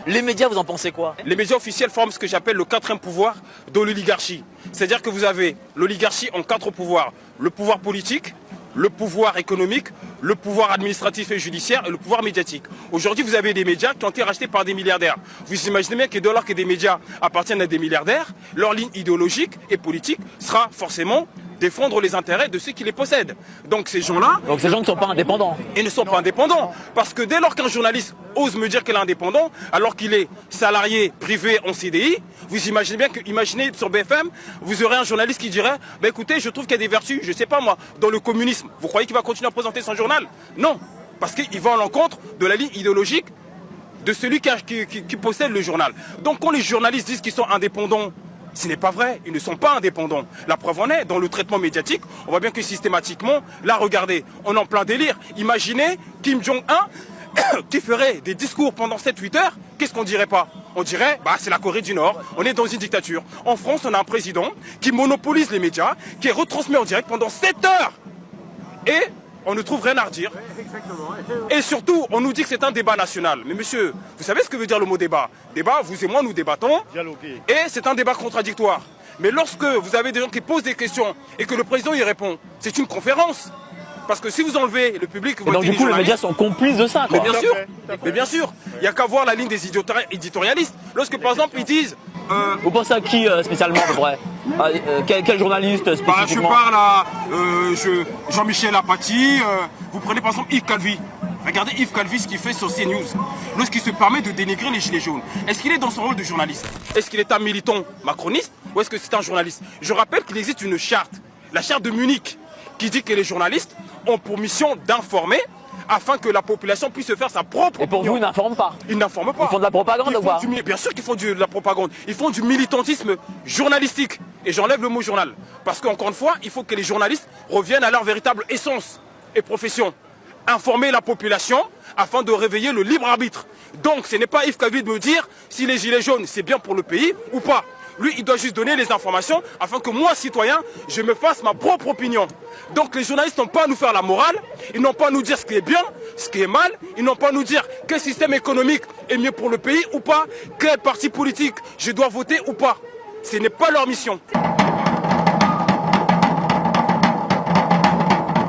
Les médias, vous en pensez quoi? Les médias officiels forment ce que j'appelle le quatrième pouvoir de l'oligarchie. C'est-à-dire que vous avez l'oligarchie en 4 pouvoirs. Le pouvoir politique, le pouvoir économique, le pouvoir administratif et judiciaire et le pouvoir médiatique. Aujourd'hui, vous avez des médias qui ont été rachetés par des milliardaires. Vous imaginez bien que dès lors que des médias appartiennent à des milliardaires, leur ligne idéologique et politique sera forcément défendre les intérêts de ceux qui les possèdent. Donc ces gens-là... Donc ces gens ne sont pas indépendants. Ils ne sont pas indépendants. Parce que dès lors qu'un journaliste ose me dire qu'il est indépendant, alors qu'il est salarié privé en CDI, vous imaginez bien que, imaginez sur BFM, vous aurez un journaliste qui dirait bah écoutez, je trouve qu'il y a des vertus, je sais pas moi, dans le communisme. Vous croyez qu'il va continuer à présenter son journal? Non. Parce qu'il va à l'encontre de la ligne idéologique de celui qui possède le journal. Donc quand les journalistes disent qu'ils sont indépendants, ce n'est pas vrai, ils ne sont pas indépendants. La preuve en est, dans le traitement médiatique, on voit bien que systématiquement, là regardez, on est en plein délire. Imaginez Kim Jong-un qui ferait des discours pendant 7-8 heures, qu'est-ce qu'on dirait pas? On dirait, bah c'est la Corée du Nord, on est dans une dictature. En France, on a un président qui monopolise les médias, qui est retransmis en direct pendant 7 heures. Et on ne trouve rien à redire. Et surtout, on nous dit que c'est un débat national. Mais monsieur, vous savez ce que veut dire le mot débat? Débat, vous et moi, nous débattons. Dialoguer. Et c'est un débat contradictoire. Mais lorsque vous avez des gens qui posent des questions et que le président y répond, c'est une conférence. Parce que si vous enlevez le public... Et donc du coup, les médias sont complices de ça, quoi. Mais bien sûr. Il n'y a qu'à voir la ligne des éditorialistes. Lorsque, par exemple, ils disent... Vous pensez à qui spécialement, à peu près? Quel journaliste spécifiquement? Je parle à Jean-Michel Apathy. Vous prenez par exemple Yves Calvi. Regardez Yves Calvi ce qu'il fait sur CNews. Lorsqu'il se permet de dénigrer les gilets jaunes. Est-ce qu'il est dans son rôle de journaliste? Est-ce qu'il est un militant macroniste? Ou est-ce que c'est un journaliste? Je rappelle qu'il existe une charte, la charte de Munich, qui dit que les journalistes ont pour mission d'informer afin que la population puisse se faire sa propre opinion. Et pour vous, ils n'informent pas? Ils n'informent pas. Ils font de la propagande ou pas? Bien sûr qu'ils font de la propagande. Ils font du militantisme journalistique. Et j'enlève le mot journal. Parce qu'encore une fois, il faut que les journalistes reviennent à leur véritable essence et profession. Informer la population afin de réveiller le libre arbitre. Donc ce n'est pas Yves Calvi de me dire si les gilets jaunes c'est bien pour le pays ou pas. Lui, il doit juste donner les informations afin que moi, citoyen, je me fasse ma propre opinion. Donc les journalistes n'ont pas à nous faire la morale, ils n'ont pas à nous dire ce qui est bien, ce qui est mal, ils n'ont pas à nous dire quel système économique est mieux pour le pays ou pas, quel parti politique je dois voter ou pas. Ce n'est pas leur mission.